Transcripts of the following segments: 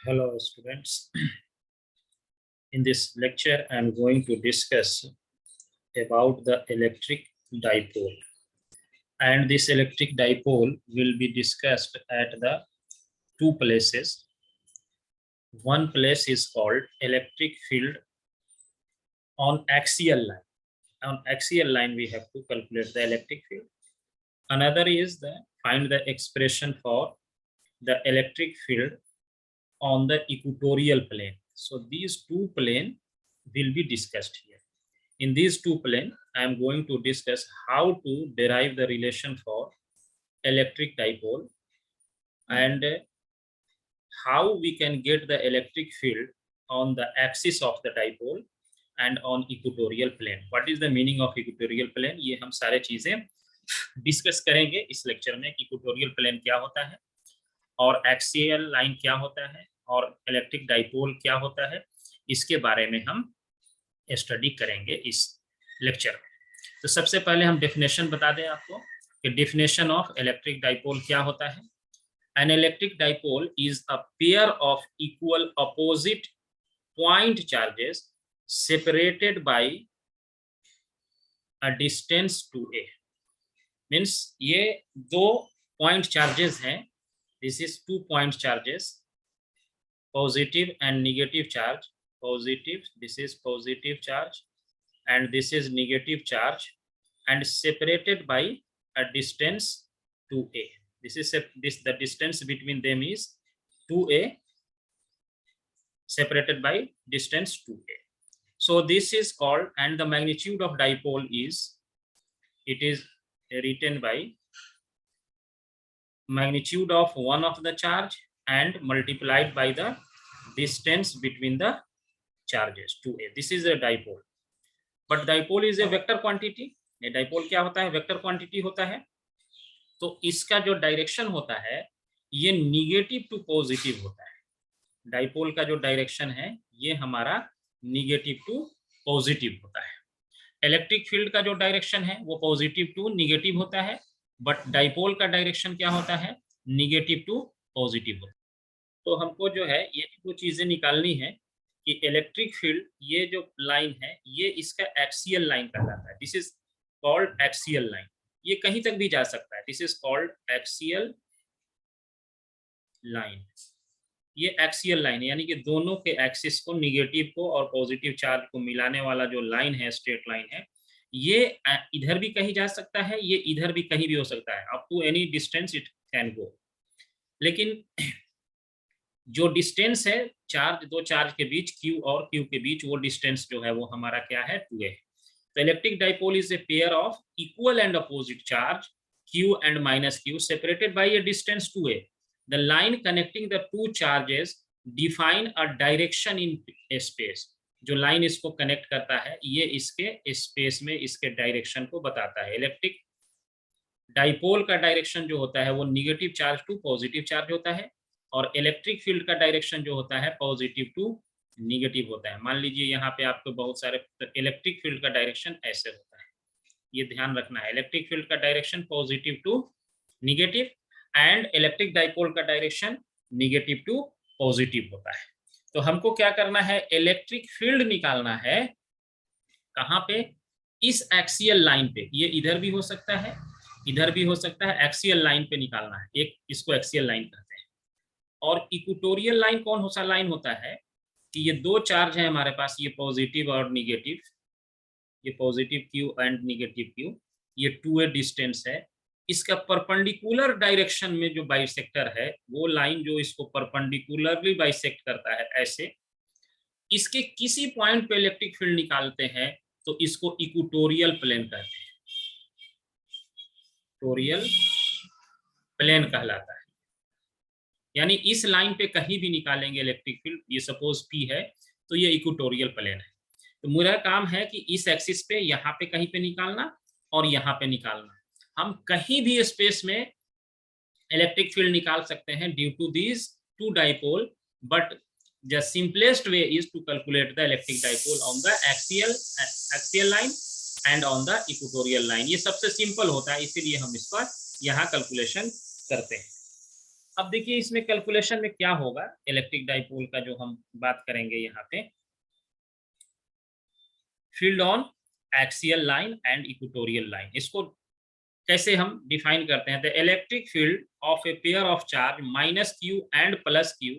Hello students. In this lecture, I am going to discuss about the electric dipole. And this electric dipole will be discussed at the two places. One place is called electric field on axial line. On axial line, we have to calculate the electric field. Another is find the expression for the electric field on the equatorial plane. So these two planes will be discussed here. In these two planes, I am going to discuss how to derive the relation for electric dipole and how we can get the electric field on the axis of the dipole and on equatorial plane. What is the meaning of equatorial plane? ये हम सारे चीजें discuss करेंगे इस lecture में कि equatorial plane क्या होता है और एक्सियल लाइन क्या होता है और इलेक्ट्रिक डाइपोल क्या होता है, इसके बारे में हम स्टडी करेंगे इस लेक्चर में। तो सबसे पहले हम डेफिनेशन बता दें आपको कि डेफिनेशन ऑफ इलेक्ट्रिक डाइपोल क्या होता है। An electric dipole is a pair of equal opposite point charges separated by a distance two A. Means ये दो पॉइंट चार्जेस हैं, this is 2 point charges, positive and negative charge. Positive, this is positive charge and this is negative charge, and separated by a distance 2a. This is the distance between them is 2a, separated by distance 2a. So this is called, and the magnitude of dipole is, it is written by magnitude of one of the charge and multiplied by the distance between the charges 2a. This is a dipole, but dipole is a vector quantity. ये dipole क्या होता है? Vector quantity होता है। तो इसका जो direction होता है ये निगेटिव टू पॉजिटिव होता है। डाइपोल का जो डायरेक्शन है ये हमारा निगेटिव टू पॉजिटिव होता है। इलेक्ट्रिक फील्ड का जो डायरेक्शन है वो पॉजिटिव टू निगेटिव होता है, बट डाइपोल का डायरेक्शन क्या होता है? निगेटिव टू पॉजिटिव होता है। तो हमको जो है ये दो चीजें निकालनी है कि इलेक्ट्रिक फील्ड, ये जो लाइन है ये इसका एक्सियल लाइन कहलाता है। This is called axial line. ये कहीं तक भी जा सकता है। This is called axial line. ये एक्सियल लाइन है, यानी कि दोनों के एक्सिस को, निगेटिव को और पॉजिटिव चार्ज को मिलाने वाला जो लाइन है, स्ट्रेट लाइन है, ये इधर भी कहीं जा सकता है, ये इधर भी कहीं भी हो सकता है। Up to any distance it can go. लेकिन जो डिस्टेंस है चार्ज, दो चार्ज के बीच, Q और Q के बीच, वो डिस्टेंस जो है वो हमारा क्या है? 2a। तो electric dipole is a pair of equal and opposite charge Q and minus Q separated by a distance 2a. The line connecting the two charges define a direction in a space. जो line इसको connect करता है ये इसके space में इसके direction को बताता है। इलेक्ट्रिक डाइपोल का डायरेक्शन जो होता है वो negative charge to positive charge होता है, और इलेक्ट्रिक फील्ड का डायरेक्शन जो होता है पॉजिटिव टू निगेटिव होता है। मान लीजिए यहाँ पे आपको बहुत सारे, इलेक्ट्रिक फील्ड का डायरेक्शन ऐसे होता है, ये ध्यान रखना है। इलेक्ट्रिक फील्ड का direction positive to negative and electric dipole का डायरेक्शन निगेटिव टू पॉजिटिव होता है। तो हमको क्या करना है? इलेक्ट्रिक फील्ड निकालना है। कहाँ पे? इस एक्सियल लाइन पे। ये इधर भी हो सकता है, इधर भी हो सकता है, एक्सियल लाइन पे निकालना है। एक इसको एक्सियल लाइन कहते हैं। और इक्वेटोरियल लाइन कौन सा लाइन होता है कि ये दो चार्ज है हमारे पास, ये पॉजिटिव और निगेटिव, ये positive Q and negative Q, ये 2a डिस्टेंस है। इसका परपेंडिकुलर डायरेक्शन में जो बाइसेक्टर है, वो लाइन जो इसको परपेंडिकुलरली बाइसेक्ट करता है ऐसे, इसके किसी पॉइंट पे इलेक्ट्रिक फील्ड निकालते हैं तो इसको इक्वेटोरियल प्लेन कहते हैं। इक्वेटोरियल प्लेन कहलाता है। यानी इस लाइन पे कहीं भी निकालेंगे इलेक्ट्रिक फील्ड, ये सपोज P है तो ये इक्वेटोरियल प्लेन है। तो मेरा काम है कि इस एक्सिस पे, यहाँ पे कहीं पे निकालना और यहाँ पे निकालना। हम कहीं भी स्पेस में इलेक्ट्रिक फील्ड निकाल सकते हैं due to this two dipole, but the simplest way is to calculate the electric dipole on the axial line and on the equatorial line. ये सबसे सिंपल होता है, इसीलिए हम इस पर यहाँ कैलकुलेशन करते हैं। अब देखिए इसमें कैलकुलेशन में क्या होगा इलेक्ट्रिक डाइपोल का, जो हम बात करेंगे यहाँ पे, field on axial line and equatorial line. इसको कैसे हम डिफाइन करते हैं? The electric field of a pair of charge minus Q and plus Q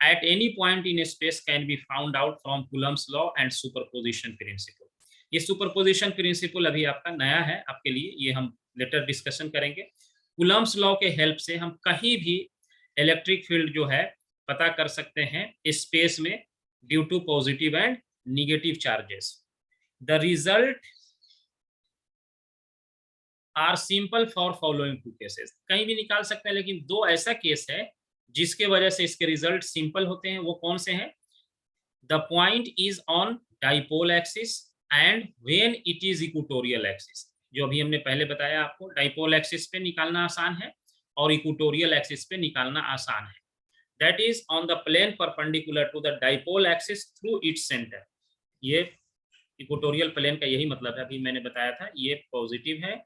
at any point in space can be found out from Coulomb's law and superposition principle. ये superposition principle अभी आपका नया है आपके लिए, ये हम लेटर डिस्कशन करेंगे। कूलम्स लॉ के हेल्प से हम कहीं भी इलेक्ट्रिक फील्ड जो है पता कर सकते हैं स्पेस में due to positive and negative charges. The result are simple for following two cases. कहीं भी निकाल सकते हैं, लेकिन दो ऐसा केस है जिसके वजह से इसके रिजल्ट सिंपल होते हैं। वो कौन से हैं? The point is on dipole axis and when it is equatorial axis. जो अभी हमने पहले बताया आपको, डाइपोल एक्सिस पे निकालना आसान है और इक्वेटोरियल एक्सिस पे निकालना आसान है। That is on the plane perpendicular to the dipole axis through its centre. ये इक्वेटोरियल प्लेन का यही मतलब है, अभी मैंने बताया था। ये पॉजिटिव है,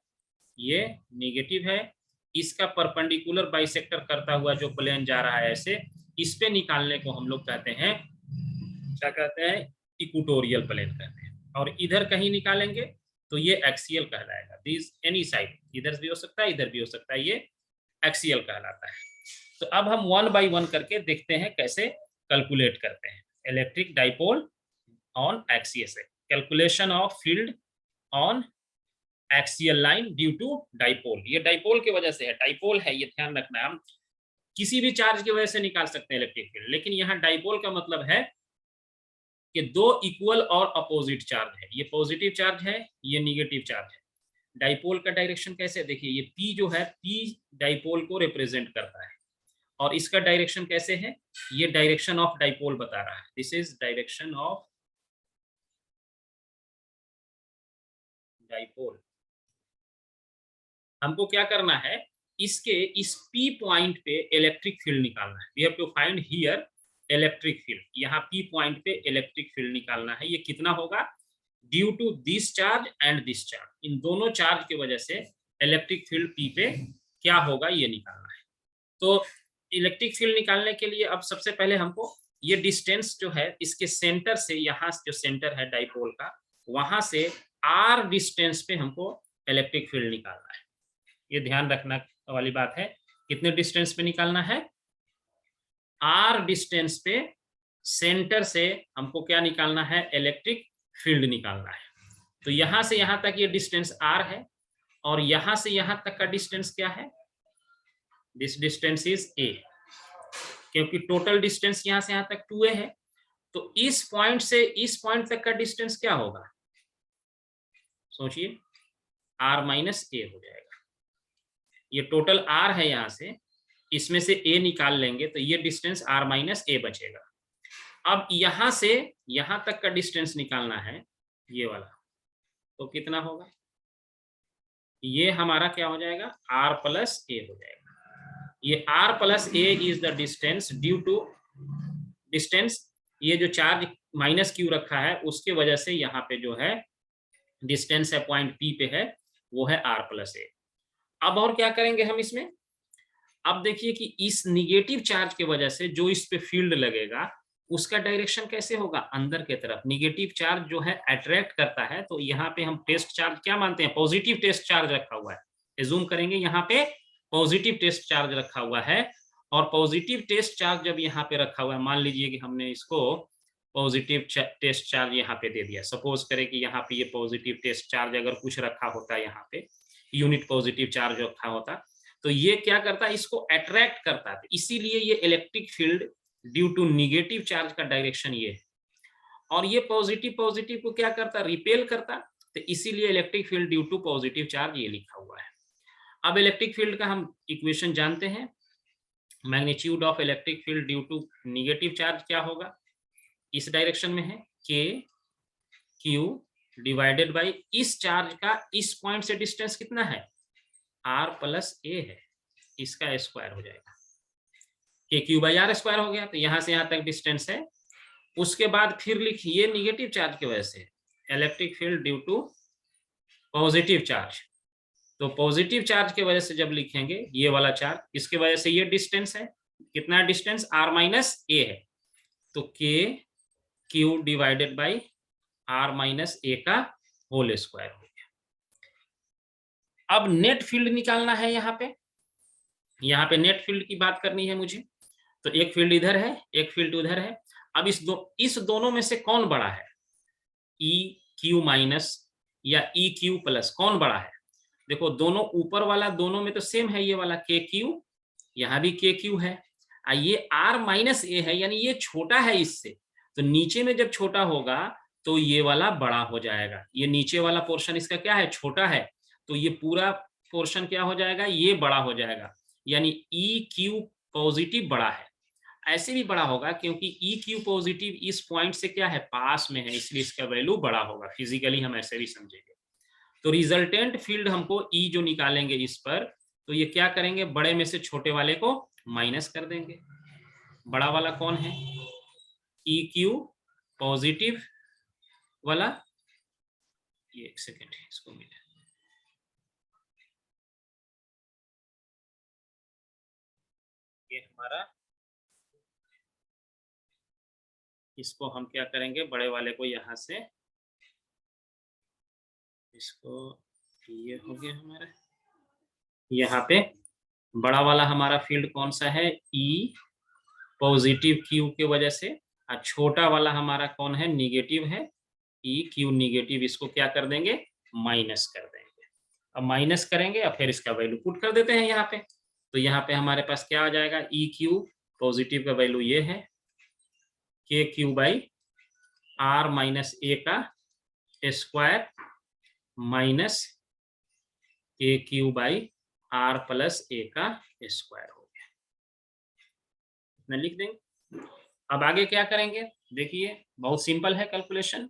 ये नेगेटिव है, इसका परपेंडिकुलर बाइसेक्टर करता हुआ जो प्लेन जा रहा है ऐसे, इस पे निकालने को हम लोग कहते हैं, क्या कहते हैं? इक्वेटोरियल प्लेन कहते हैं। और इधर कहीं निकालेंगे तो ये एक्सियल कहलाएगा। दिस एनी साइड, इधर भी हो सकता है, इधर भी हो सकता है, ये एक्सियल कहलाता है। तो अब हम वन बाई वन करके देखते हैं कैसे कैलकुलेट करते हैं electric dipole on axis. Calculation of field on axial line due to dipole. ये डाइपोल की वजह से है, डाइपोल है, ये ध्यान रखना है। हम किसी भी चार्ज की वजह से निकाल सकते हैं इलेक्ट्रिक फील्ड, लेकिन यहाँ डाइपोल का मतलब है कि दो इक्वल और अपोजिट चार्ज है। ये पॉजिटिव चार्ज है, ये निगेटिव चार्ज है। डाइपोल का डायरेक्शन कैसे? देखिए ये पी जो है, पी डाइपोल को रिप्रेजेंट करता है, और इसका डायरेक्शन कैसे है? ये डायरेक्शन ऑफ डाइपोल बता रहा है। This is direction of dipole. हमको क्या करना है? इसके इस P पॉइंट पे इलेक्ट्रिक फील्ड निकालना है। We have to find here electric field. यहाँ P पॉइंट पे इलेक्ट्रिक फील्ड निकालना है। ये कितना होगा? Due to this charge and this charge, इन दोनों चार्ज की वजह से इलेक्ट्रिक फील्ड P पे क्या होगा ये निकालना है। तो इलेक्ट्रिक फील्ड निकालने के लिए अब सबसे पहले हमको ये डिस्टेंस जो है इसके सेंटर से, यहाँ जो सेंटर है डाइपोल का, वहां से R डिस्टेंस पे हमको इलेक्ट्रिक फील्ड निकालना है। ये ध्यान रखना वाली बात है। कितने डिस्टेंस पे निकालना है? R डिस्टेंस पे सेंटर से हमको क्या निकालना है? इलेक्ट्रिक फील्ड निकालना है। तो यहां से यहां तक ये डिस्टेंस R है, और यहां से यहां तक का डिस्टेंस क्या है? दिस डिस्टेंस इज A, क्योंकि टोटल डिस्टेंस यहां से यहां तक 2A है। तो इस पॉइंट से इस पॉइंट तक का डिस्टेंस क्या होगा? सोचिए, R माइनस A हो जाएगा। ये टोटल R है, यहां से इसमें से A निकाल लेंगे तो ये डिस्टेंस R माइनस A बचेगा। अब यहां से यहां तक का डिस्टेंस निकालना है, ये वाला, तो कितना होगा? ये हमारा क्या हो जाएगा? R प्लस A हो जाएगा। ये R plus A is the distance due to distance, ये जो चार्ज माइनस क्यू रखा है उसके वजह से यहाँ पे जो है डिस्टेंस है पॉइंट P पे है, वो है R प्लस A। अब और क्या करेंगे हम इसमें? अब देखिए कि इस निगेटिव चार्ज की वजह से जो इस पे फील्ड लगेगा उसका डायरेक्शन कैसे होगा? अंदर की तरफ। निगेटिव चार्ज जो है अट्रैक्ट करता है, तो यहाँ पे हम टेस्ट चार्ज क्या मानते हैं? पॉजिटिव टेस्ट चार्ज रखा हुआ है। एज्यूम करेंगे यहाँ पे पॉजिटिव टेस्ट चार्ज रखा हुआ है, और पॉजिटिव टेस्ट चार्ज जब यहाँ पे रखा हुआ है, मान लीजिए कि हमने इसको पॉजिटिव टेस्ट चार्ज यहाँ पे दे दिया। सपोज करें कि यहाँ पे ये पॉजिटिव टेस्ट चार्ज अगर कुछ रखा होता, यहाँ पे यूनिट पॉजिटिव चार्ज रखा होता, तो ये क्या करता है? इसको अट्रैक्ट करता है। इसीलिए ये electric field due to negative charge का डायरेक्शन ये है, और ये पॉजिटिव पॉजिटिव को क्या करता? रिपेल करता। तो इसीलिए electric field due to positive charge ये लिखा हुआ है। अब इलेक्ट्रिक फील्ड का हम इक्वेशन जानते हैं। Magnitude of electric field due to negative charge क्या होगा? इस डायरेक्शन में है K Q डिवाइडेड बाई इस चार्ज का इस पॉइंट से डिस्टेंस कितना है? R प्लस A है, इसका स्क्वायर हो जाएगा। K Q by R square हो गया। तो यहां से यहां तक डिस्टेंस है। उसके बाद फिर लिखिए निगेटिव चार्ज की वजह से electric field due to positive charge, तो पॉजिटिव चार्ज के वजह से जब लिखेंगे ये वाला चार्ज, इसके वजह से ये डिस्टेंस है, कितना डिस्टेंस r माइनस ए है, तो k Q divided by r minus A का होल स्क्वायर हो गया। अब नेट फील्ड निकालना है, यहाँ पे नेट फील्ड की बात करनी है मुझे। तो एक फील्ड इधर है, एक फील्ड उधर है। अब इस दोनों में से कौन बड़ा है, ई क्यू माइनस या ई क्यू प्लस, कौन बड़ा है? देखो दोनों ऊपर वाला दोनों में तो सेम है, ये वाला के क्यू, यहाँ भी के क्यू है, ये आर माइनस ए है, यानी ये छोटा है इससे। तो नीचे में जब छोटा होगा तो ये वाला बड़ा हो जाएगा। ये नीचे वाला पोर्शन इसका क्या है, छोटा है, तो ये पूरा पोर्शन क्या हो जाएगा, ये बड़ा हो जाएगा। यानी ई क्यू पॉजिटिव बड़ा है। ऐसे भी बड़ा होगा क्योंकि ई क्यू पॉजिटिव इस पॉइंट से क्या है, पास में है, इसलिए इसका वैल्यू बड़ा होगा। फिजिकली हम ऐसे भी समझेंगे। तो रिजल्टेंट फील्ड हमको ई जो निकालेंगे इस पर, तो ये क्या करेंगे, बड़े में से छोटे वाले को माइनस कर देंगे। बड़ा वाला कौन है, ई क्यू पॉजिटिव वाला, ये एक सेकेंड है, इसको मिले, ये हमारा, इसको हम क्या करेंगे, बड़े वाले को यहाँ से, इसको, ये हो गया हमारा, यहाँ पे बड़ा वाला हमारा फील्ड कौन सा है, ई पॉजिटिव क्यू के वजह से, और छोटा वाला हमारा कौन है, निगेटिव है, ई क्यू निगेटिव, इसको क्या कर देंगे, माइनस कर देंगे। अब माइनस करेंगे और फिर इसका वैल्यू पुट कर देते हैं यहाँ पे। तो यहाँ पे हमारे पास क्या आ जाएगा, ई क्यू पॉजिटिव का वैल्यू ये है, K Q by are minus A का स्क्वायर माइनस के Q by R plus A का स्क्वायर हो गया, इतना लिख देंगे। अब आगे क्या करेंगे, देखिए बहुत सिंपल है कैलकुलेशन,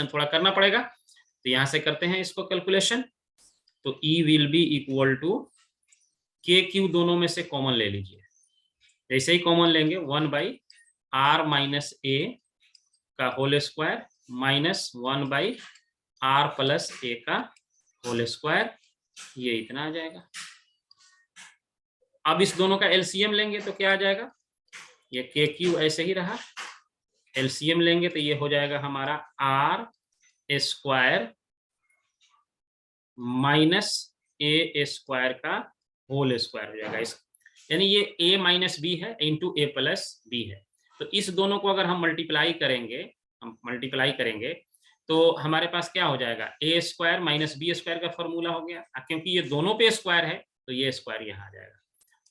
थोड़ा करना पड़ेगा, तो यहां से करते हैं इसको कैलकुलेशन। तो E will be equal to K Q, दोनों में से कॉमन ले लीजिए, जैसे ही कॉमन लेंगे 1 बाई आर माइनस ए का whole square minus 1 by R plus A का होल स्क्वायर, ये इतना आ जाएगा। अब इस दोनों का एलसीएम लेंगे तो क्या आ जाएगा, ये के क्यू ऐसे ही रहा, एलसीएम लेंगे तो ये हो जाएगा हमारा R square minus A square का होल स्क्वायर हो जाएगा। इस यानी ये a माइनस बी है इंटू ए प्लस बी है। तो इस दोनों को अगर हम मल्टीप्लाई करेंगे तो हमारे पास क्या हो जाएगा, ए स्क्वायर माइनस बी स्क्वायर का फॉर्मूला हो गया, क्योंकि ये दोनों पे स्क्वायर है तो ये स्क्वायर यहाँ आ जाएगा।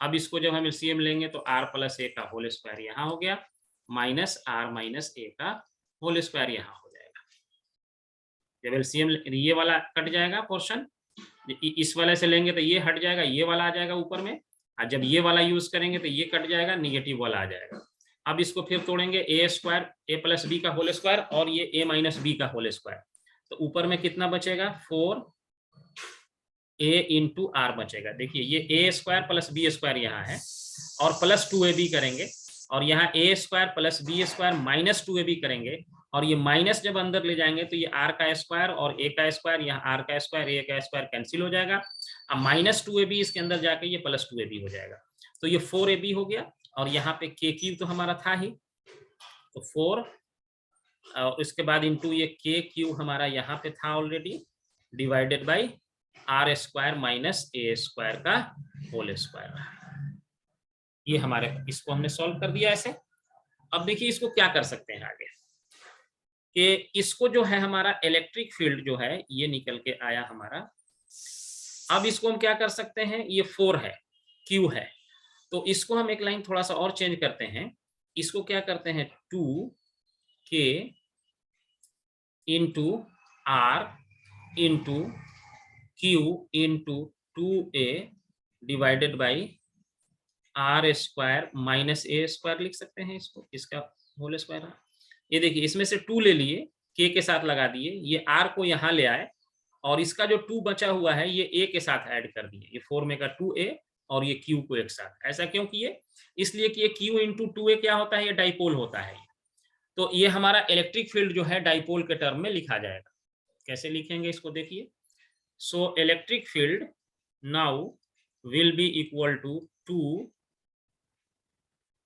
अब इसको जब हम एलसीएम लेंगे तो आर प्लस ए का होल स्क्वायर यहाँ हो गया, माइनस आर माइनस ए का होल स्क्वायर यहाँ हो जाएगा। जब एलसीएम ये वाला कट जाएगा पोर्शन, इस वाले से लेंगे तो ये हट जाएगा, ये वाला आ जाएगा ऊपर में, और जब ये वाला यूज करेंगे तो ये कट जाएगा, निगेटिव वाला आ जाएगा। अब इसको फिर तोड़ेंगे, ए स्क्वायर ए प्लस बी का होल स्क्वायर और ये ए माइनस बी का होल स्क्वायर, तो ऊपर में कितना बचेगा, 4 ए इंटू आर बचेगा। देखिए ये A square plus B square यहाँ है और प्लस 2ab करेंगे, और यहाँ A square plus B square minus 2ab करेंगे, और ये माइनस जब अंदर ले जाएंगे तो ये आर का स्क्वायर और ए का स्क्वायर, यहाँ आर का स्क्वायर ए का स्क्वायर कैंसिल हो जाएगा, अब माइनस 2ab इसके अंदर जाके ये प्लस 2ab हो जाएगा, तो ये 4ab हो गया। और यहाँ पे के क्यू तो हमारा था ही, तो 4 और इसके बाद इंटू ये के क्यू हमारा यहाँ पे था already, divided by R square minus A square का होल स्क्वायर। ये हमारे, इसको हमने सॉल्व कर दिया ऐसे। अब देखिए इसको क्या कर सकते हैं आगे, कि इसको जो है हमारा इलेक्ट्रिक फील्ड जो है ये निकल के आया हमारा। अब इसको हम क्या कर सकते हैं, ये 4 है, Q है, तो इसको हम एक लाइन थोड़ा सा और चेंज करते हैं, इसको क्या करते हैं 2K into R into Q into 2A divided by R square minus A square लिख सकते हैं इसको, इसका होल स्क्वायर। ये देखिए इसमें से 2 ले लिए, के के साथ लगा दिए, ये आर को यहाँ ले आए, और इसका जो 2 बचा हुआ है ये ए के साथ ऐड कर दिए, ये 4 में का 2a और ये q को एक साथ। ऐसा क्यों किए, इसलिए कि ये q इंटू 2a क्या होता है, ये डाइपोल होता है। तो ये हमारा इलेक्ट्रिक फील्ड जो है डाइपोल के टर्म में लिखा जाएगा। कैसे लिखेंगे इसको देखिए, so electric field now will be equal to 2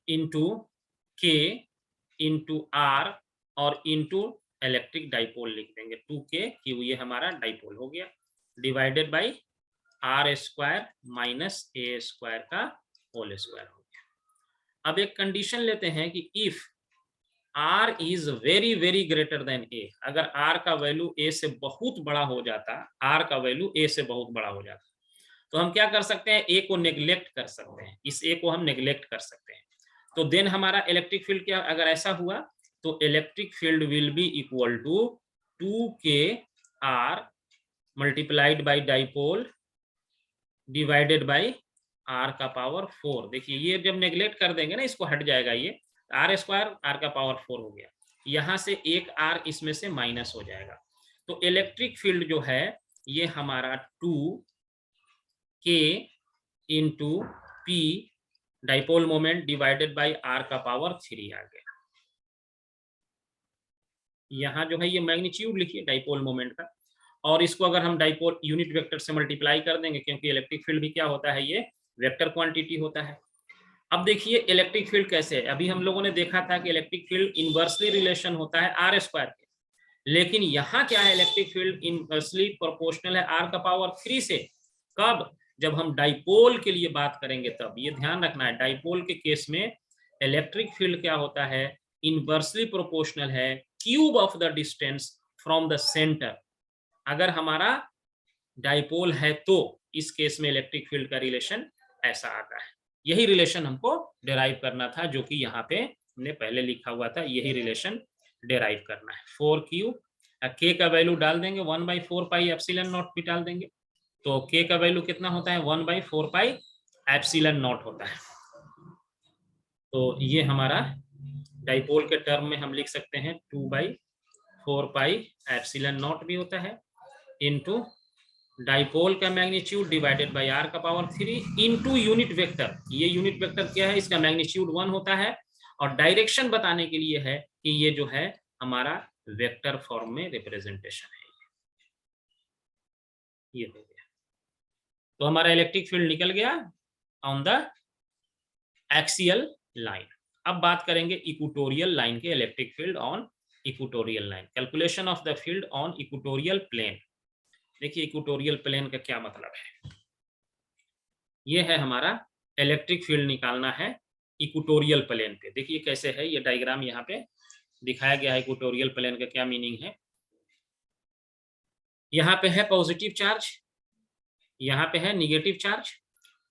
into k into r और into इलेक्ट्रिक डाइपोल लिख देंगे 2k क्यों, ये हमारा डाइपोल हो गया, divided by R square minus A square का होल स्क्वायर हो गया। अब एक कंडीशन लेते हैं कि if r is very very greater than a, अगर r का वैल्यू a से बहुत बड़ा हो जाता, r का वैल्यू a से बहुत बड़ा हो जाता, तो हम क्या कर सकते हैं, a को नेग्लेक्ट कर सकते हैं, इस a को हम नेग्लेक्ट कर सकते हैं। तो देन हमारा इलेक्ट्रिक फील्ड क्या, अगर ऐसा हुआ तो electric field will be equal to 2kr multiplied by dipole divided by r का पावर 4। देखिए ये जब नेग्लेक्ट कर देंगे ना, इसको हट जाएगा, ये आर स्क्वायर r का पावर 4 हो गया, यहाँ से एक r इसमें से माइनस हो जाएगा। तो इलेक्ट्रिक फील्ड जो है ये हमारा 2k into p dipole moment divided by r का पावर 3 आ गया। यहाँ जो है ये मैग्नीट्यूड लिखिए डाइपोल मोमेंट का, और इसको अगर हम डाइपोल यूनिट वेक्टर से मल्टीप्लाई कर देंगे, क्योंकि इलेक्ट्रिक फील्ड भी क्या होता है, ये वेक्टर क्वांटिटी होता है। अब देखिए इलेक्ट्रिक फील्ड कैसे है, अभी हम लोगों ने देखा था कि इलेक्ट्रिक फील्ड इनवर्सली रिलेशन होता है आर स्क्वायर के, लेकिन यहाँ क्या है, इलेक्ट्रिक फील्ड इनवर्सली प्रोपोर्शनल है r का पावर 3 से। कब, जब हम डाइपोल के लिए बात करेंगे तब। ये ध्यान रखना है, डाइपोल के केस में इलेक्ट्रिक फील्ड क्या होता है, इनवर्सली प्रोपोर्शनल है cube of the distance from the centre. अगर हमारा डाइपोल है तो इस केस में इलेक्ट्रिक फील्ड का रिलेशन ऐसा आता है। यही रिलेशन हमको डेराइव करना था, जो कि यहाँ पे हमने पहले लिखा हुआ था, यही रिलेशन डेराइव करना है। 4q, k का वैल्यू डाल देंगे 1/4 पाई एप्सिलॉन नॉट भी डाल देंगे, तो k का वैल्यू कितना होता है, 1/4 पाई एप्सिलॉन नॉट होता है। तो ये हमारा डाइपोल के टर्म में हम लिख सकते हैं 2/4 पाई एप्सिलॉन नॉट भी होता है, इनटू डाइपोल का मैग्नीट्यूड डिवाइडेड बाय r का पावर 3 इनटू यूनिट वेक्टर। ये यूनिट वेक्टर क्या है, इसका मैग्नीट्यूड 1 होता है, और डायरेक्शन बताने के लिए है कि ये जो है हमारा वेक्टर फॉर्म में रिप्रेजेंटेशन है। ये हो गया, तो हमारा इलेक्ट्रिक फील्ड निकल गया ऑन द एक्सियल लाइन। अब बात करेंगे इक्वेटोरियल लाइन के electric field on equatorial line. Calculation of the field on equatorial plane. देखिए इक्वेटोरियल प्लेन का क्या मतलब है, ये है हमारा इलेक्ट्रिक फील्ड निकालना है इक्वेटोरियल प्लेन पे। देखिए कैसे है, ये डायग्राम यहाँ पे दिखाया गया है। इक्वेटोरियल प्लेन का क्या मीनिंग है, यहाँ पे है पॉजिटिव चार्ज, यहाँ पे है निगेटिव चार्ज,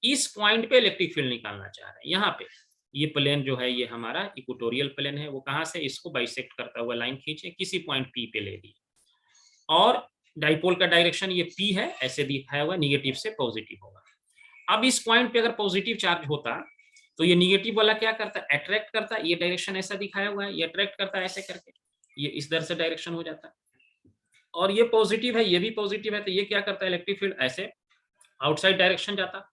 इस पॉइंट पे इलेक्ट्रिक फील्ड निकालना चाह रहे हैं। यहाँ पे ये प्लेन जो है ये हमारा इक्वेटोरियल प्लेन है, वो कहाँ से, इसको बाइसेक्ट करता हुआ लाइन खींचे, किसी पॉइंट P पे ले ली, और डाइपोल का डायरेक्शन ये P है, ऐसे दिखाया हुआ, निगेटिव से पॉजिटिव होगा। अब इस पॉइंट पे अगर पॉजिटिव चार्ज होता तो ये निगेटिव वाला क्या करता है, अट्रैक्ट करता है, ये डायरेक्शन ऐसा दिखाया हुआ है, ये अट्रैक्ट करता है ऐसे करके, ये इस दर से डायरेक्शन हो जाता है, और ये पॉजिटिव है, ये भी पॉजिटिव है, तो ये क्या करता है, इलेक्ट्रिक फील्ड ऐसे आउटसाइड डायरेक्शन जाता।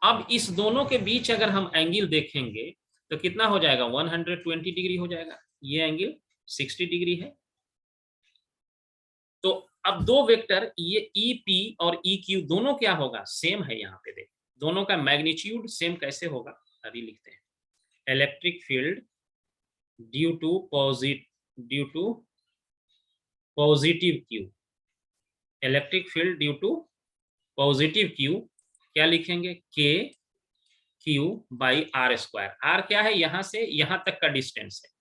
अब इस दोनों के बीच अगर हम एंगल देखेंगे तो कितना हो जाएगा, 120 डिग्री हो जाएगा, ये एंगल 60 डिग्री है। तो अब दो वेक्टर ये EP और EQ दोनों क्या होगा, सेम है। यहाँ पे देख, दोनों का मैग्नीट्यूड सेम कैसे होगा, अभी लिखते हैं। Electric field due to positive Q, electric field due to positive Q क्या लिखेंगे, KQ by R square. R क्या है, यहाँ से यहाँ तक का डिस्टेंस है,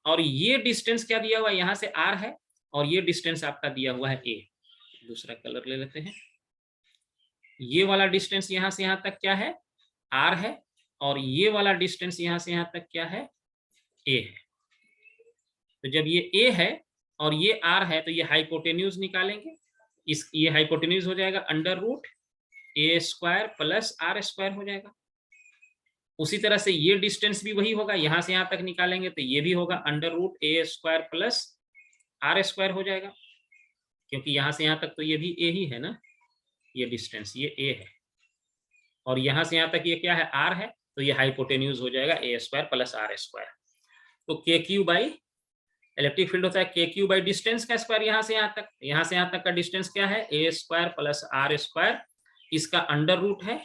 और ये डिस्टेंस क्या दिया हुआ है, यहाँ से R है, और ये डिस्टेंस आपका दिया हुआ है A। दूसरा कलर ले लेते हैं, ये वाला डिस्टेंस यहाँ से यहाँ तक क्या है, R है, और ये वाला डिस्टेंस यहाँ से यहाँ तक क्या है, A है। तो जब ये A है और ये R है तो ये हाइपोटेन्यूज निकालेंगे, ये हाइपोटेन्यूज हो जाएगा under root A square plus R square हो जाएगा। उसी तरह से ये डिस्टेंस भी वही होगा, यहाँ से यहाँ तक निकालेंगे तो ये भी होगा under root A square plus R square हो जाएगा, क्योंकि यहाँ से यहाँ तक तो ये भी A ही है ना, ये डिस्टेंस ये A है, और यहाँ से यहाँ तक ये क्या है, R है, तो ये हाइपोटेन्यूज हो जाएगा A square plus R square. तो KQ बाई इलेक्ट्रिक फील्ड होता है के क्यू बाई डिस्टेंस का स्क्वायर, यहाँ से यहाँ तक, यहाँ से यहाँ तक का डिस्टेंस क्या है, ए स्क्वायर प्लस आर स्क्वायर, इसका अंडर रूट है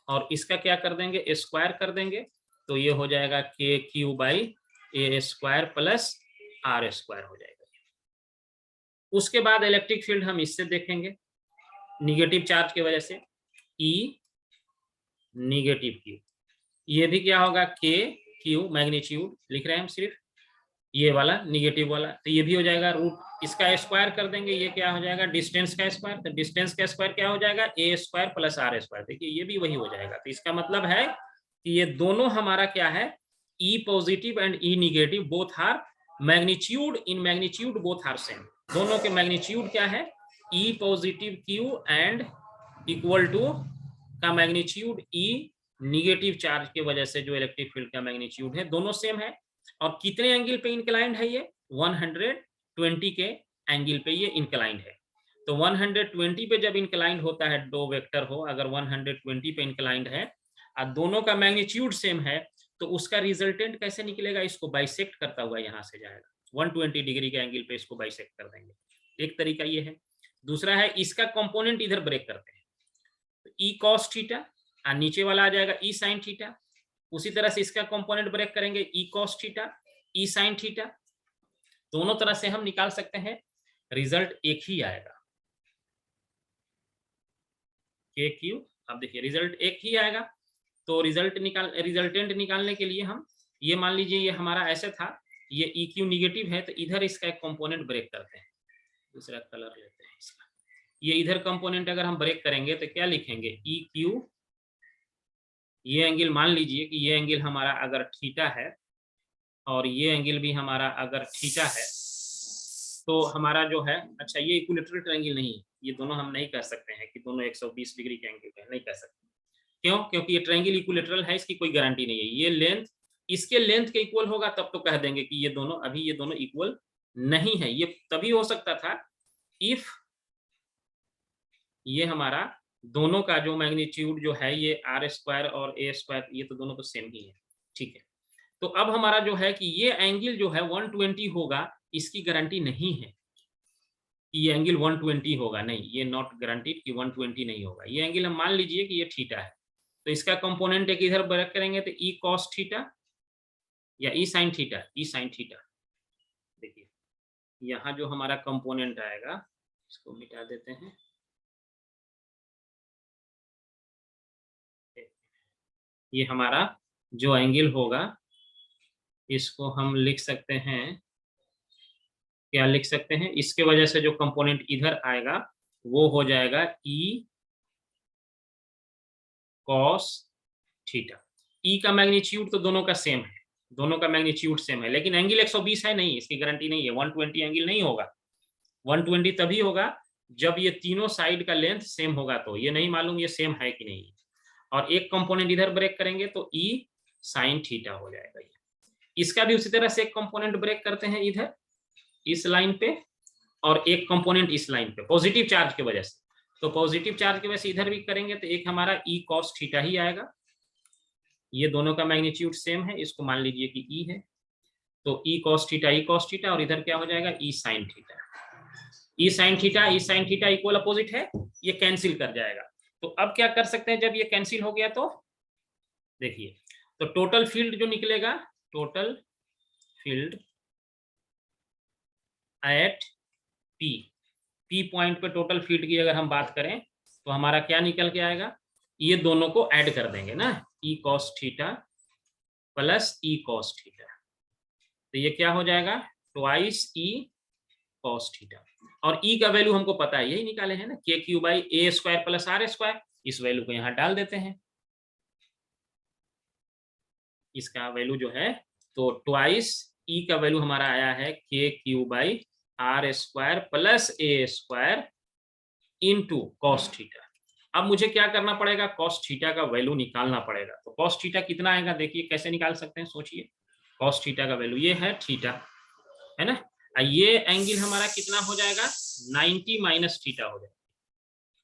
और इसका क्या कर देंगे, स्क्वायर कर देंगे, तो ये हो जाएगा K Q by A square plus R square हो जाएगा। उसके बाद इलेक्ट्रिक फील्ड हम इससे देखेंगे, निगेटिव चार्ज की वजह से ई निगेटिव क्यू, ये भी क्या होगा के क्यू मैग्नीट्यूड लिख रहे हैं हम सिर्फ, ये वाला निगेटिव वाला, तो ये भी हो जाएगा रूट, इसका स्क्वायर कर देंगे, ये क्या हो जाएगा डिस्टेंस का स्क्वायर, तो डिस्टेंस का स्क्वायर क्या हो जाएगा ए स्क्वायर प्लस आर स्क्वायर, देखिए ये भी वही हो जाएगा। तो इसका मतलब है कि ये दोनों हमारा क्या है, E positive and E negative both are magnitude, in magnitude both are same, दोनों के मैग्नीट्यूड क्या है, E positive Q and equal to का मैग्नीट्यूड ई निगेटिव चार्ज की वजह से जो इलेक्ट्रिक फील्ड का मैग्नीट्यूड है, दोनों सेम है। और कितने एंगल पे इंक्लाइंड है, ये 120 के एंगल पे ये इंक्लाइंड है। तो 120 पे जब इंक्लाइंड होता है, दो वेक्टर हो अगर 120 पे इंक्लाइंड है और दोनों का मैग्नीट्यूड सेम है, तो उसका रिजल्टेंट कैसे निकलेगा, इसको बाइसेक्ट करता हुआ यहाँ से जाएगा, 120 डिग्री के एंगल पे इसको बाइसेक्ट कर देंगे, एक तरीका ये है। दूसरा है इसका कंपोनेंट इधर ब्रेक करते हैं, तो ई कॉस थीटा और नीचे वाला आ जाएगा ई साइन थीटा, उसी तरह से इसका कंपोनेंट ब्रेक करेंगे, E cos theta E sine theta, दोनों तरह से हम निकाल सकते हैं, रिजल्ट एक ही आएगा के क्यू। अब देखिए रिजल्ट एक ही आएगा, तो रिजल्टेंट निकालने के लिए हम ये मान लीजिए ये हमारा ऐसे था, ये ई क्यू निगेटिव है, तो इधर इसका एक कंपोनेंट ब्रेक करते हैं, दूसरा कलर लेते हैं इसका, ये इधर कंपोनेंट अगर हम ब्रेक करेंगे तो क्या लिखेंगे, ई क्यू, ये एंगल मान लीजिए कि ये एंगल हमारा अगर थीटा है और ये एंगल भी हमारा अगर थीटा है, तो हमारा जो है, अच्छा ये इक्विलेटरल ट्रायंगल नहीं है, ये दोनों हम नहीं कह सकते हैं कि दोनों 120 डिग्री के एंगल पे, नहीं कह सकते, क्यों, क्योंकि ये ट्रायंगल इक्विलेटरल है, इसकी कोई गारंटी नहीं है, ये लेंथ इसके लेंथ के इक्वल होगा तब तो कह देंगे कि ये दोनों, अभी ये दोनों इक्वल नहीं है, ये तभी हो सकता था इफ ये हमारा दोनों का जो मैग्नीट्यूड जो है ये आर स्क्वायर और ए स्क्वायर, ये तो दोनों तो सेम ही है, ठीक है। तो अब हमारा जो है कि ये एंगल जो है 120 होगा, इसकी गारंटी नहीं है कि ये एंगल 120 होगा, नहीं, ये नॉट गारंटीड कि 120 नहीं होगा, ये एंगल हम मान लीजिए कि ये थीटा है, तो इसका कंपोनेंट एक इधर ब्रेक करेंगे, तो ई कॉस थीटा या ई साइन थीटा, ई साइन थीटा, देखिए यहाँ जो हमारा कंपोनेंट आएगा, इसको मिटा देते हैं, ये हमारा जो एंगल होगा इसको हम लिख सकते हैं, क्या लिख सकते हैं, इसके वजह से जो कंपोनेंट इधर आएगा वो हो जाएगा ई कॉस थीटा। ई का मैग्नीट्यूड तो दोनों का सेम है, दोनों का मैग्नीट्यूड सेम है, लेकिन एंगल 120 है नहीं, इसकी गारंटी नहीं है, 120 एंगल नहीं होगा, 120 तभी होगा जब ये तीनों साइड का लेंथ सेम होगा, तो ये नहीं मालूम ये सेम है कि नहीं, और एक कंपोनेंट इधर ब्रेक करेंगे तो ई साइन थीटा हो जाएगा। ये इसका भी उसी तरह से एक कंपोनेंट ब्रेक करते हैं इधर इस लाइन पे, और एक कंपोनेंट इस लाइन पे पॉजिटिव चार्ज की वजह से, तो पॉजिटिव चार्ज की वजह से इधर भी करेंगे तो एक हमारा ई कॉस थीटा ही आएगा, ये दोनों का मैग्नीट्यूड सेम है, इसको मान लीजिए कि ई है, तो ई कॉस थीटा, और इधर क्या हो जाएगा ई साइन थीटा, ई साइन थीटा इक्वल अपोजिट है, ये कैंसिल कर जाएगा। तो अब क्या कर सकते हैं, जब ये कैंसिल हो गया तो देखिए, तो टोटल फील्ड जो निकलेगा, total field at P point पे टोटल फील्ड की अगर हम बात करें तो हमारा क्या निकल के आएगा, ये दोनों को ऐड कर देंगे ना, E cos theta plus E cos theta, तो ये क्या हो जाएगा ट्वाइस ई कॉस थीटा, और ई का वैल्यू हमको पता है, यही निकाले हैं ना, K Q by A square plus R square, इस वैल्यू को यहाँ डाल देते हैं, इसका वैल्यू जो है, तो ट्वाइस ई का वैल्यू हमारा आया है K Q by R square plus A square into cos theta. अब मुझे क्या करना पड़ेगा, कॉस थीटा का वैल्यू निकालना पड़ेगा, तो कॉस थीटा कितना आएगा, देखिए कैसे निकाल सकते हैं, सोचिए, कॉस थीटा का वैल्यू ये है थीटा, है ना, ये एंगल हमारा कितना हो जाएगा 90 माइनस थीटा हो जाएगा,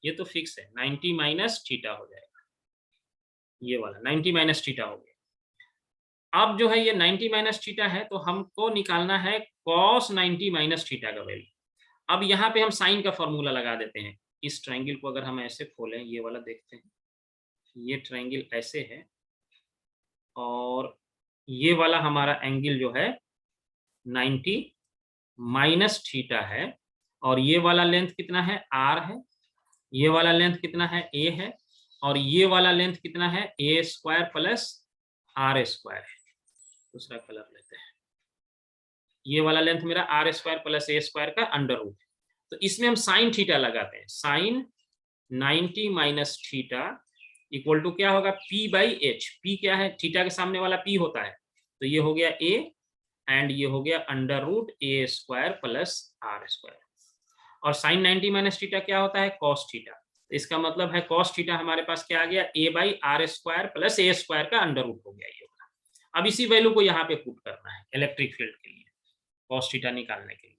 ये तो फिक्स है 90 माइनस थीटा हो जाएगा, ये वाला 90 माइनस थीटा हो गया। अब जो है ये 90 माइनस थीटा है, तो हमको निकालना है cos 90 माइनस थीटा का वैल्यू। अब यहाँ पे हम साइन का फॉर्मूला लगा देते हैं। इस ट्रायंगल को अगर हम ऐसे खोलें, ये वाला देखते हैं, ये ट्रायंगल ऐसे है और ये वाला हमारा एंगल जो है 90 माइनस थीटा है, और ये वाला लेंथ कितना है, r है, ये वाला लेंथ कितना है, a है, और ये वाला लेंथ कितना है, a square plus r square है। दूसरा कलर लेते हैं, ये वाला लेंथ मेरा r square plus a square का अंडर रूट। तो इसमें हम साइन थीटा लगाते हैं, sine 90 minus theta equal to क्या होगा, p बाई एच। p क्या है, थीटा के सामने वाला p होता है, तो ये हो गया a एंड ये हो गया under root a square plus r square. और साइन 90 माइनस थीटा क्या होता है, कॉस थीटा। तो इसका मतलब है कॉस थीटा हमारे पास क्या आ गया, a by R square plus a square का अंडर रूट हो गया ये होगा। अब इसी वैल्यू को यहाँ पे पुट करना है इलेक्ट्रिक फील्ड के लिए, कॉस थीटा निकालने के लिए।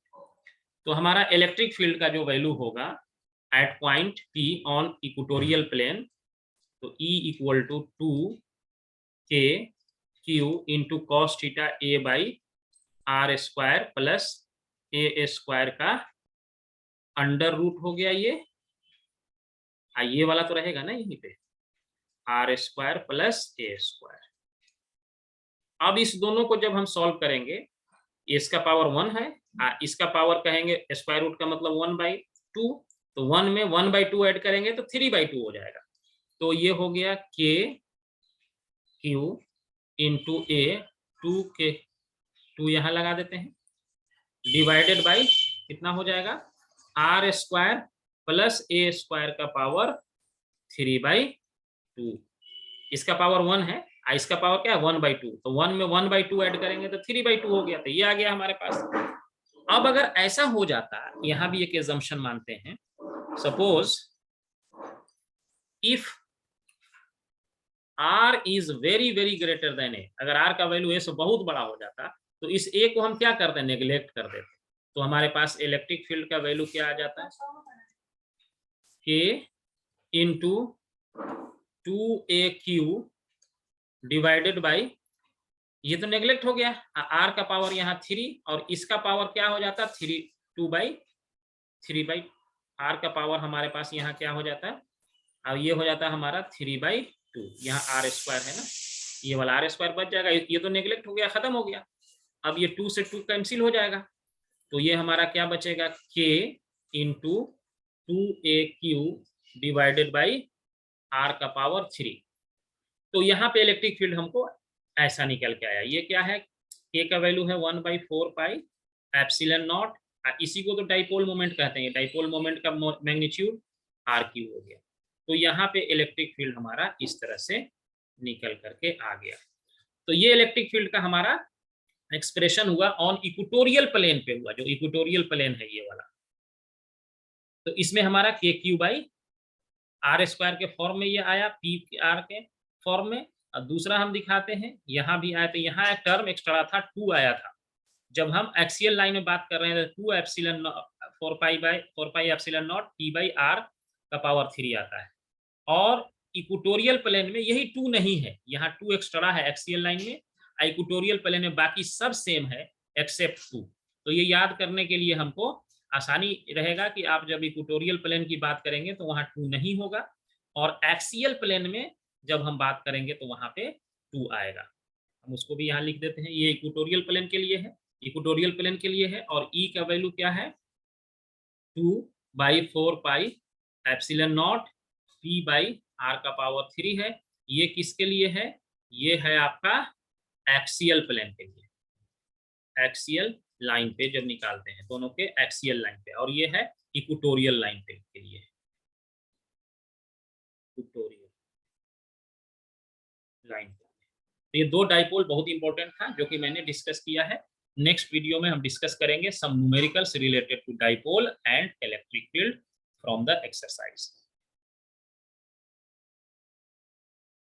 तो हमारा इलेक्ट्रिक फील्ड का जो वैल्यू होगा at point P on equatorial plane, तो E equal to 2kq into cos theta a by R square plus a square का अंडर रूट हो गया ये वाला तो रहेगा ना यहीं पे, R square plus a square. अब इस दोनों को जब हम सॉल्व करेंगे, इसका पावर 1 है, इसका पावर कहेंगे स्क्वायर रूट का मतलब 1/2, तो 1 में 1/2 ऐड करेंगे तो 3/2 हो जाएगा। तो ये हो गया k q into a, 2k, 2 यहाँ लगा देते हैं, डिवाइडेड बाई कितना हो जाएगा, R square plus a square का पावर 3/2। इसका पावर 1 है, इसका पावर क्या है 1/2, तो 1 में 1/2 ऐड करेंगे तो 3/2 हो गया, तो ये आ गया हमारे पास। अब अगर ऐसा हो जाता, यहां भी एक एजम्पशन मानते हैं, suppose if r is very very greater than a, अगर r का वैल्यू a से बहुत बड़ा हो जाता, तो इस a को हम क्या करते हैं, नेग्लेक्ट कर देते। तो हमारे पास इलेक्ट्रिक फील्ड का वैल्यू क्या आ जाता है, k into 2aq divided by, ये तो नेग्लेक्ट हो गया, r का पावर यहाँ 3 और इसका पावर क्या हो जाता, 3 r का पावर हमारे पास यहाँ क्या हो जाता है, अब ये हो जाता है हमारा 3/2, यहाँ r स्क्वायर है ना, ये वाला r स्क्वायर बच जाएगा, ये तो नेग्लेक्ट हो गया, खत्म हो गया। अब ये 2 से 2 कैंसिल हो जाएगा, तो ये हमारा क्या बचेगा, k into 2aq divided by r का पावर 3। तो यहाँ पे इलेक्ट्रिक फील्ड हमको ऐसा निकल के आया, ये क्या है, k का वैल्यू है 1/4 पाई एप्सिलॉन नॉट, इसी को तो डाइपोल मोमेंट कहते हैं, डाइपोल मोमेंट का मैग्नीट्यूड r³ हो गया। तो यहाँ पे इलेक्ट्रिक फील्ड हमारा इस तरह से निकल करके आ गया। तो ये इलेक्ट्रिक फील्ड का हमारा एक्सप्रेशन हुआ ऑन इक्वेटोरियल प्लेन पे हुआ, जो इक्वेटोरियल प्लेन है ये वाला। तो इसमें हमारा kq बाई आर स्क्वायर के फॉर्म में ये आया, पी आर के फॉर्म में। और दूसरा हम दिखाते हैं, यहाँ भी आया, तो यहाँ एक टर्म एक्स्ट्रा था, 2 आया था। जब हम एक्सियल लाइन में बात कर रहे हैं, 2 epsilon 4 pi epsilon naught P by R का पावर 3 आता है। और इक्वेटोरियल प्लेन में यही 2 नहीं है, यहाँ 2 एक्स्ट्रा है एक्सियल लाइन में, इक्वेटोरियल प्लेन में बाकी सब सेम है एक्सेप्ट 2। तो ये याद करने के लिए हमको आसानी रहेगा कि आप जब इक्वेटोरियल प्लेन की बात करेंगे तो वहाँ 2 नहीं होगा, और एक्सियल प्लेन में जब हम बात करेंगे तो वहाँ पे 2 आएगा। हम उसको भी यहाँ लिख देते हैं, ये इक्वेटोरियल प्लेन के लिए है, इक्वेटोरियल प्लेन के लिए है, और ई का वैल्यू क्या है, 2/4 pi epsilon naught P by R का पावर 3 है। ये किसके लिए है, ये है आपका एक्सियल प्लेन के लिए, एक्सियल लाइन पे जब निकालते हैं दोनों के एक्सियल लाइन पे, और ये है इक्वेटोरियल लाइन पे के लिए, इक्वेटोरियल लाइन पे। तो ये 2 डाइपोल बहुत इंपॉर्टेंट था जो कि मैंने डिस्कस किया है। नेक्स्ट वीडियो में हम डिस्कस करेंगे some numericals related to dipole and electric field from the exercise.